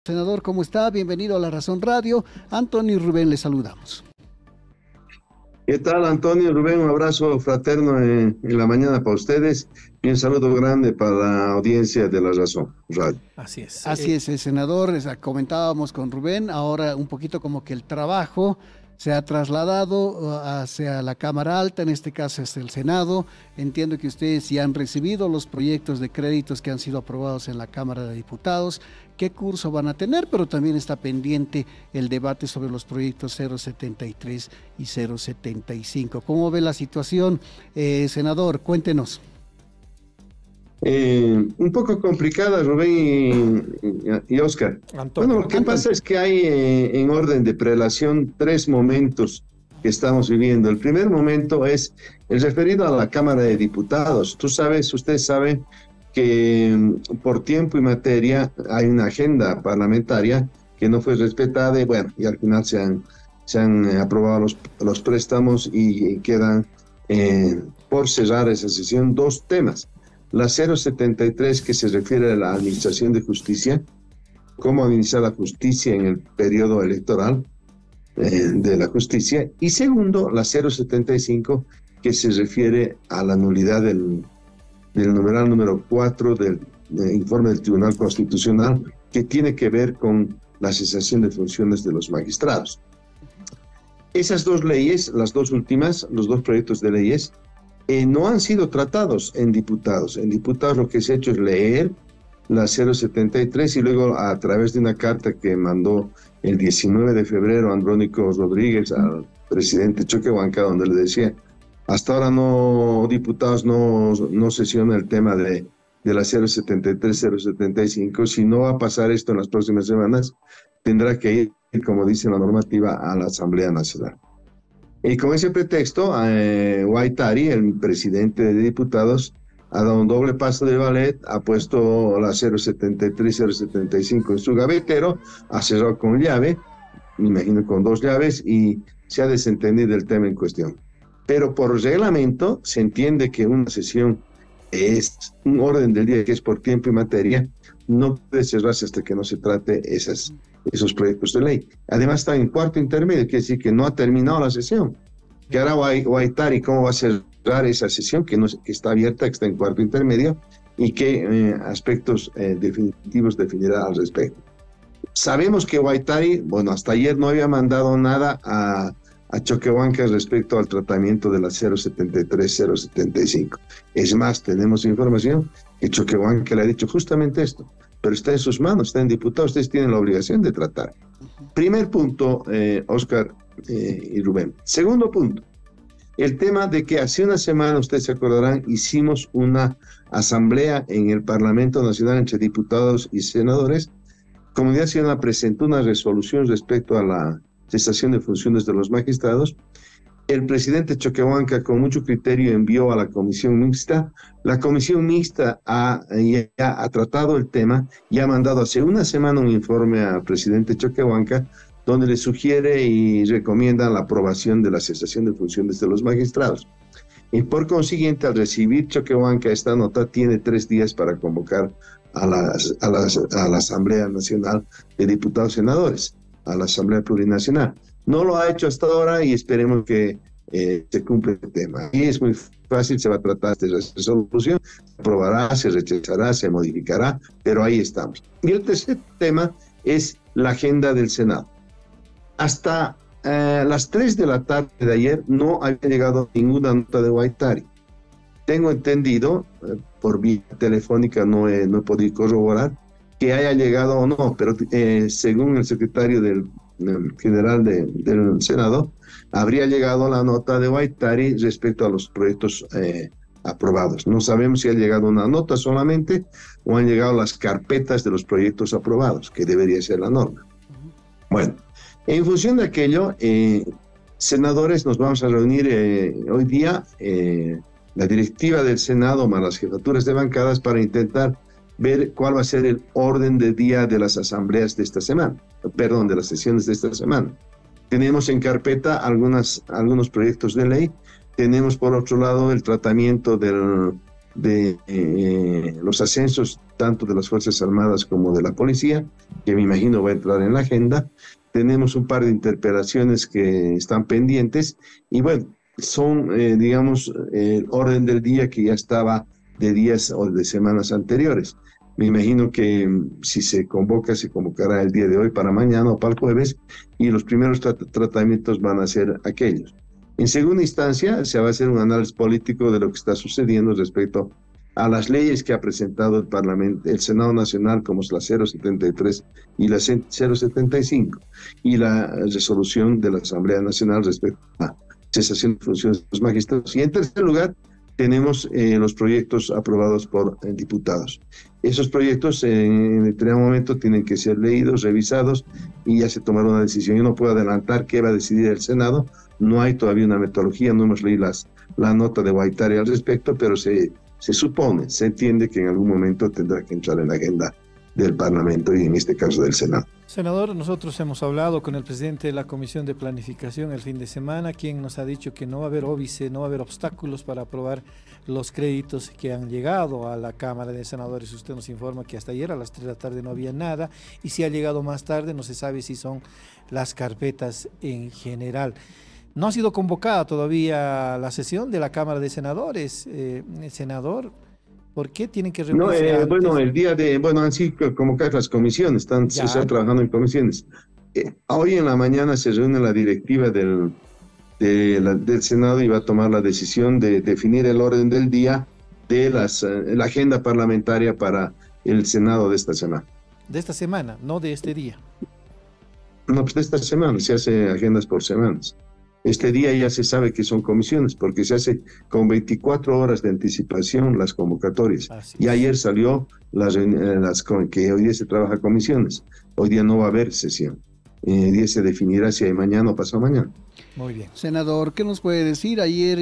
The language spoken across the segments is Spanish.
Senador, ¿cómo está? Bienvenido a La Razón Radio. Antonio y Rubén, le saludamos. ¿Qué tal, Antonio, Rubén? Un abrazo fraterno en la mañana para ustedes y un saludo grande para la audiencia de La Razón Radio. Así es, senador. Comentábamos con Rubén, ahora un poquito como que el trabajo se ha trasladado hacia la Cámara Alta, en este caso es el Senado. Entiendo que ustedes ya han recibido los proyectos de créditos que han sido aprobados en la Cámara de Diputados. ¿Qué curso van a tener? Pero también está pendiente el debate sobre los proyectos 073 y 075. ¿Cómo ve la situación, senador? Cuéntenos. Un poco complicada, Rubén y Oscar. Bueno, lo que pasa es que hay en orden de prelación tres momentos que estamos viviendo. El primer momento es el referido a la Cámara de Diputados. Ustedes saben que por tiempo y materia hay una agenda parlamentaria que no fue respetada y al final se han aprobado los préstamos y quedan por cerrar esa sesión dos temas. La 073, que se refiere a la administración de justicia, cómo administrar la justicia en el periodo electoral de la justicia. Y segundo, la 075, que se refiere a la nulidad del numeral número 4 del informe del Tribunal Constitucional, que tiene que ver con la cesación de funciones de los magistrados. Esas dos leyes, las dos últimas, los dos proyectos de leyes, no han sido tratados en diputados. En diputados lo que se ha hecho es leer la 073 y luego a través de una carta que mandó el 19 de febrero Andrónico Rodríguez al presidente Choquehuanca, donde le decía, hasta ahora diputados no sesiona el tema de la 073, 075. Si no va a pasar esto en las próximas semanas, tendrá que ir, como dice la normativa, a la Asamblea Nacional. Y con ese pretexto, Guaitari, el presidente de diputados, ha dado un doble paso de ballet, ha puesto la 073, 075 en su gavetero, ha cerrado con llave, me imagino con dos llaves, y se ha desentendido el tema en cuestión. Pero por reglamento se entiende que una sesión es un orden del día que es por tiempo y materia, no puede cerrarse hasta que no se trate esos proyectos de ley. Además está en cuarto intermedio, quiere decir que no ha terminado la sesión. Que hará Guaitari, cómo va a cerrar esa sesión que está abierta, que está en cuarto intermedio, y qué aspectos definitivos definirá al respecto. Sabemos que Guaitari, hasta ayer no había mandado nada a Choquehuanca respecto al tratamiento de la 073, 075. Es más, tenemos información que Choquehuanca le ha dicho justamente esto, pero está en sus manos, está en diputados, ustedes tienen la obligación de tratar. Primer punto, Oscar y Rubén. Segundo punto, el tema de que hace una semana, ustedes se acordarán, hicimos una asamblea en el Parlamento Nacional entre diputados y senadores. Comunidad Ciudadana presentó una resolución respecto a la cesación de funciones de los magistrados. El presidente Choquehuanca, con mucho criterio, envió a la comisión mixta. La comisión mixta ya ha tratado el tema y ha mandado hace una semana un informe al presidente Choquehuanca donde le sugiere y recomienda la aprobación de la cesación de funciones de los magistrados. Y por consiguiente, al recibir Choquehuanca esta nota, tiene 3 días para convocar a la Asamblea Nacional de Diputados y Senadores, a la Asamblea Plurinacional. No lo ha hecho hasta ahora y esperemos que se cumpla el tema. Y es muy fácil, se va a tratar esta resolución, se aprobará, se rechazará, se modificará, pero ahí estamos. Y el tercer tema es la agenda del Senado. Hasta las 3 de la tarde de ayer no había llegado ninguna nota de Guaitari. Tengo entendido, por vía telefónica no he podido corroborar, que haya llegado o no, pero según el secretario general del Senado, habría llegado la nota de Guaitari respecto a los proyectos aprobados. No sabemos si ha llegado una nota solamente o han llegado las carpetas de los proyectos aprobados, que debería ser la norma. Bueno, en función de aquello, senadores, nos vamos a reunir hoy día, la directiva del Senado más las jefaturas de bancadas para intentar ver cuál va a ser el orden de día de las asambleas de esta semana, de las sesiones de esta semana. Tenemos en carpeta algunos proyectos de ley, tenemos por otro lado el tratamiento de los ascensos tanto de las Fuerzas Armadas como de la Policía, que me imagino va a entrar en la agenda. Tenemos un par de interpelaciones que están pendientes y bueno, son, digamos, el orden del día que ya estaba de días o de semanas anteriores. Me imagino que si se convoca, se convocará el día de hoy para mañana o para el jueves y los primeros tratamientos van a ser aquellos. En segunda instancia, se va a hacer un análisis político de lo que está sucediendo respecto a las leyes que ha presentado el Parlamento, el Senado Nacional, como es la 073 y la 075, y la resolución de la Asamblea Nacional respecto a cesación de funciones de los magistrados. Y en tercer lugar, tenemos los proyectos aprobados por diputados. Esos proyectos en determinado momento tienen que ser leídos, revisados y ya se tomará una decisión. Yo no puedo adelantar qué va a decidir el Senado, no hay todavía una metodología, no hemos leído la nota de Guaitari al respecto, pero se supone, se entiende que en algún momento tendrá que entrar en la agenda del Parlamento y en este caso del Senado. Senador, nosotros hemos hablado con el presidente de la Comisión de Planificación el fin de semana, quien nos ha dicho que no va a haber óbice, no va a haber obstáculos para aprobar los créditos que han llegado a la Cámara de Senadores. Usted nos informa que hasta ayer a las 3 de la tarde no había nada y si ha llegado más tarde no se sabe si son las carpetas en general. No ha sido convocada todavía la sesión de la Cámara de Senadores, senador. ¿Por qué tienen que reunirse antes? Bueno, el día de, bueno, así como que las comisiones, se están trabajando en comisiones. Hoy en la mañana se reúne la directiva del Senado y va a tomar la decisión de definir el orden del día de la agenda parlamentaria para el Senado de esta semana. De esta semana, no de este día. No, pues de esta semana, se hace agendas por semanas. Este día ya se sabe que son comisiones, porque se hace con 24 horas de anticipación las convocatorias. Y ayer salió que hoy día se trabaja comisiones. Hoy día no va a haber sesión. Hoy día se definirá si hay mañana o pasado mañana. Muy bien. Senador, ¿qué nos puede decir? Ayer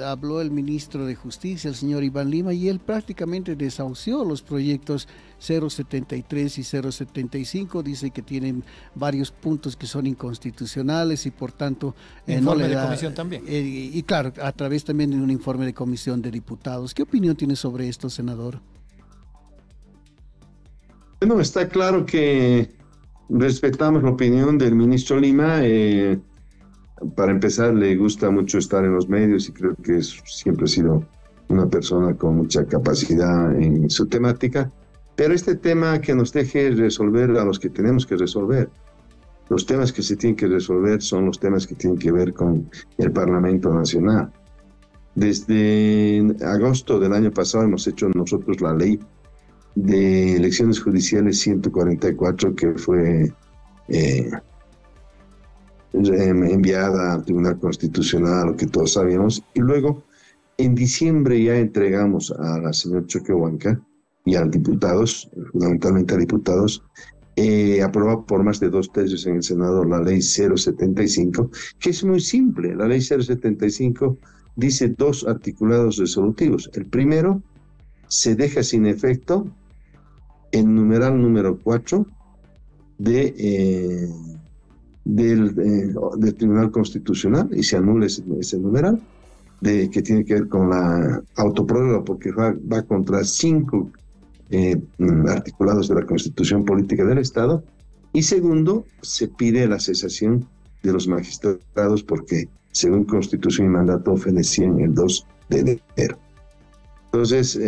habló el ministro de Justicia, el señor Iván Lima, y él prácticamente desahució los proyectos 073 y 075. Dice que tienen varios puntos que son inconstitucionales y por tanto no le da, de comisión también. Y claro, a través también de un informe de comisión de diputados. ¿Qué opinión tiene sobre esto, senador? Bueno, está claro que respetamos la opinión del ministro Lima. Para empezar, le gusta mucho estar en los medios y creo que siempre ha sido una persona con mucha capacidad en su temática, pero este tema que nos deje resolver a los que tenemos que resolver. Los temas que se tienen que resolver son los temas que tienen que ver con el Parlamento Nacional. Desde agosto del año pasado hemos hecho nosotros la ley de elecciones judiciales 144 que fue enviada al Tribunal Constitucional, lo que todos sabíamos, y luego en diciembre ya entregamos a la señora Choquehuanca y a los diputados, fundamentalmente a diputados, aprobado por más de 2/3 en el Senado la ley 075, que es muy simple. La ley 075 dice 2 articulados resolutivos. El primero, se deja sin efecto el numeral número 4 del Tribunal Constitucional y se anula ese numeral que tiene que ver con la autoprórroga, porque va contra 5 articulados de la Constitución Política del Estado. Y segundo, se pide la cesación de los magistrados porque según Constitución y mandato fenecían el 2 de enero. Entonces,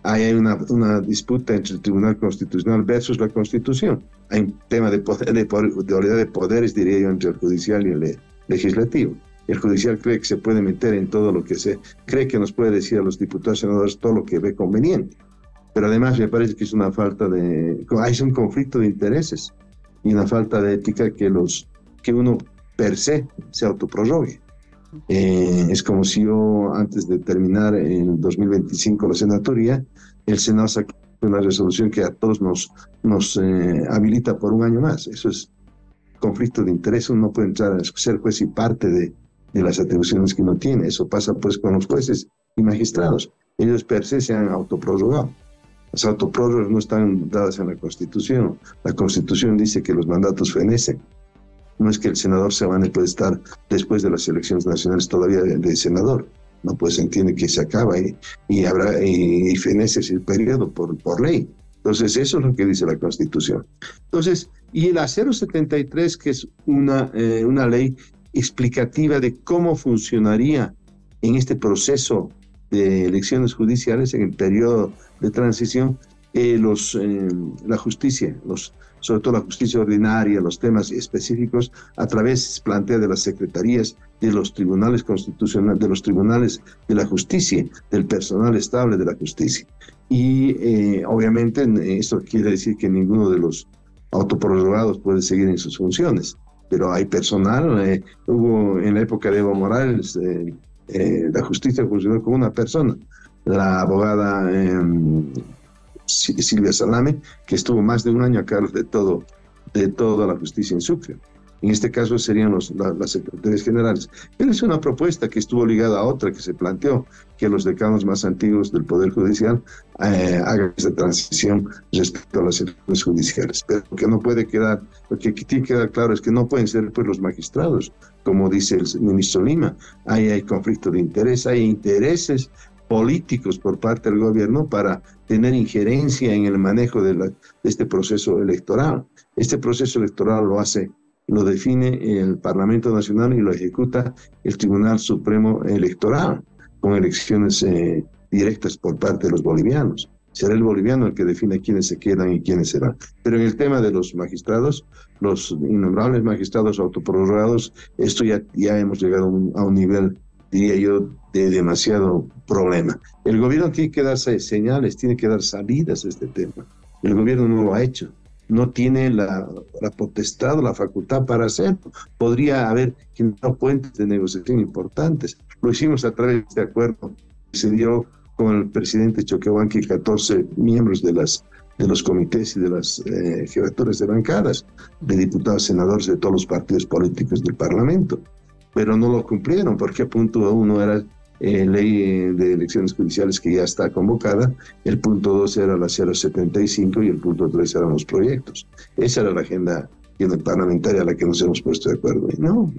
ahí hay una disputa entre el Tribunal Constitucional versus la Constitución. Hay un tema de dualidad de poderes, diría yo, entre el judicial y el legislativo. El judicial cree que se puede meter en todo lo que cree que nos puede decir a los diputados y senadores todo lo que ve conveniente. Pero además me parece que es una falta hay un conflicto de intereses y una falta de ética que uno per se autoprorrogue. Es como si yo, antes de terminar en 2025 la senatoría, el Senado saque una resolución que a todos nos habilita por un año más. Eso es conflicto de interés. Uno no puede entrar a ser juez y parte de las atribuciones que uno tiene. Eso pasa pues con los jueces y magistrados. Ellos per se han autoprorrogado. Las autoprórrogas no están dadas en la Constitución. La Constitución dice que los mandatos fenecen. No es que el senador Sebane puede estar después de las elecciones nacionales todavía de senador. no pues entiende que se acaba y fenece el periodo por ley. Entonces, eso es lo que dice la Constitución. Entonces, y la 073, que es una ley explicativa de cómo funcionaría en este proceso de elecciones judiciales, en el periodo de transición, la justicia, sobre todo la justicia ordinaria, los temas específicos, a través, plantea, de las secretarías, de los tribunales constitucionales, de los tribunales de la justicia, del personal estable de la justicia. Y obviamente esto quiere decir que ninguno de los autoprorrogados puede seguir en sus funciones, pero hay personal. Hubo en la época de Evo Morales, la justicia funcionó con una persona, la abogada Silvia Salame, que estuvo más de un año a cargo de toda la justicia en Sucre. En este caso serían las secretarías generales. Pero es una propuesta que estuvo ligada a otra que se planteó, que los decanos más antiguos del Poder Judicial hagan esta transición respecto a las elecciones judiciales. Pero lo que no puede quedar, lo que tiene que quedar claro es que no pueden ser pues los magistrados, como dice el ministro Lima. Ahí hay conflicto de interés, hay intereses políticos por parte del gobierno para tener injerencia en el manejo de este proceso electoral. Este proceso electoral lo define el Parlamento Nacional y lo ejecuta el Tribunal Supremo Electoral, con elecciones directas por parte de los bolivianos. Será el boliviano el que define quiénes se quedan y quiénes se van. Pero en el tema de los magistrados, los innombrables magistrados autoprorrogados, esto ya hemos llegado a un nivel, diría yo, de demasiado problema. El gobierno tiene que dar señales, tiene que dar salidas a este tema. El gobierno no lo ha hecho. No tiene la potestad o la facultad para hacerlo. Podría haber generado puentes de negociación importantes. Lo hicimos a través de este acuerdo que se dio con el presidente Choquehuanca y 14 miembros de los comités y de las jefaturas de bancadas, de diputados, senadores de todos los partidos políticos del Parlamento. Pero no lo cumplieron, porque el punto 1 era ley de elecciones judiciales que ya está convocada, el punto 2 era la 075 y el punto 3 eran los proyectos. Esa era la agenda parlamentaria a la que nos hemos puesto de acuerdo. Y no,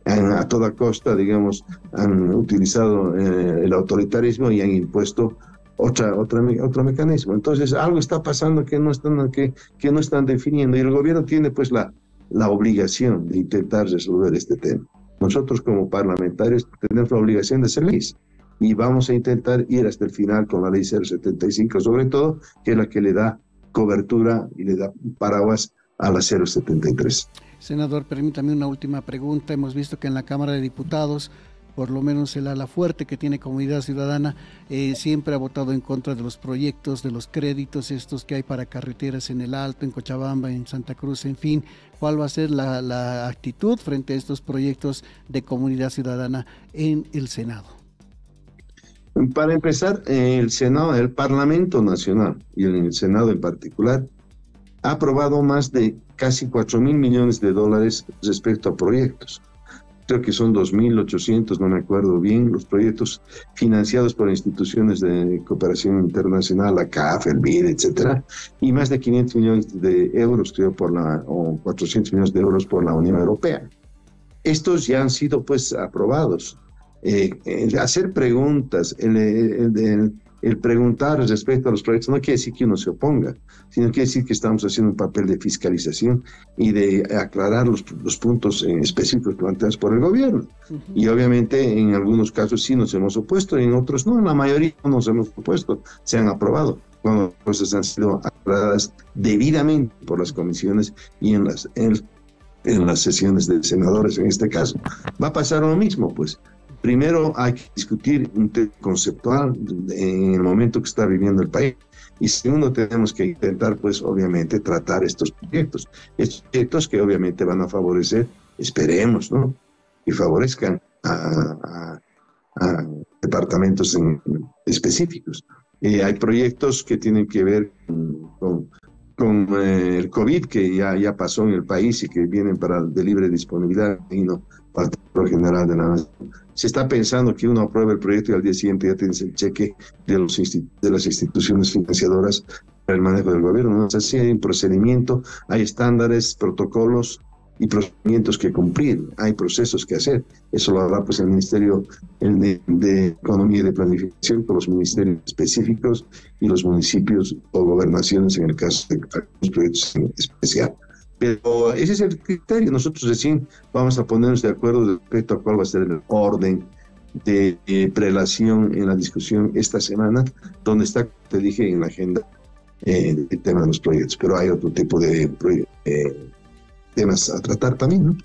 a toda costa, digamos, han utilizado el autoritarismo y han impuesto otro mecanismo. Entonces, algo está pasando que no están definiendo, y el gobierno tiene pues la obligación de intentar resolver este tema. Nosotros como parlamentarios tenemos la obligación de ser leyes y vamos a intentar ir hasta el final con la ley 075, sobre todo, que es la que le da cobertura y le da paraguas a la 073. Senador, permítame una última pregunta. Hemos visto que en la Cámara de Diputados, por lo menos el ala fuerte que tiene Comunidad Ciudadana, siempre ha votado en contra de los proyectos, de los créditos estos que hay para carreteras en el Alto, en Cochabamba, en Santa Cruz, en fin. ¿Cuál va a ser la actitud frente a estos proyectos de Comunidad Ciudadana en el Senado? Para empezar, el Parlamento Nacional y el Senado en particular ha aprobado más de casi 4.000 millones de dólares respecto a proyectos. Creo que son 2.800, no me acuerdo bien, los proyectos financiados por instituciones de cooperación internacional, la CAF, el BID, etcétera, y más de 500 millones de euros, creo, o 400 millones de euros por la Unión Europea. Estos ya han sido, pues, aprobados. Hacer preguntas, el preguntar respecto a los proyectos no quiere decir que uno se oponga, sino quiere decir que estamos haciendo un papel de fiscalización y de aclarar los puntos específicos planteados por el gobierno. Y obviamente en algunos casos sí nos hemos opuesto, y en otros no, en la mayoría no nos hemos opuesto, se han aprobado, cuando las cosas han sido aclaradas debidamente por las comisiones y en las sesiones de senadores en este caso. Va a pasar lo mismo, pues. Primero hay que discutir un tema conceptual en el momento que está viviendo el país. Y segundo, tenemos que intentar, pues, obviamente, tratar estos proyectos que obviamente van a favorecer, esperemos, ¿no?, y favorezcan a departamentos específicos. Hay proyectos que tienen que ver con el COVID, que ya pasó en el país y que vienen de libre disponibilidad y no para el Tesoro General de la Nación. Se está pensando que uno apruebe el proyecto y al día siguiente ya tienes el cheque de las instituciones financiadoras para el manejo del gobierno, ¿no? O sea, sí hay un procedimiento, hay estándares, protocolos y procedimientos que cumplir, hay procesos que hacer. Eso lo hará pues el Ministerio de Economía y de Planificación con los ministerios específicos y los municipios o gobernaciones en el caso de algunos proyectos en especial. Pero ese es el criterio. Nosotros recién vamos a ponernos de acuerdo respecto a cuál va a ser el orden de prelación en la discusión esta semana, donde está, te dije, en la agenda el tema de los proyectos, pero hay otro tipo de temas a tratar también, ¿no?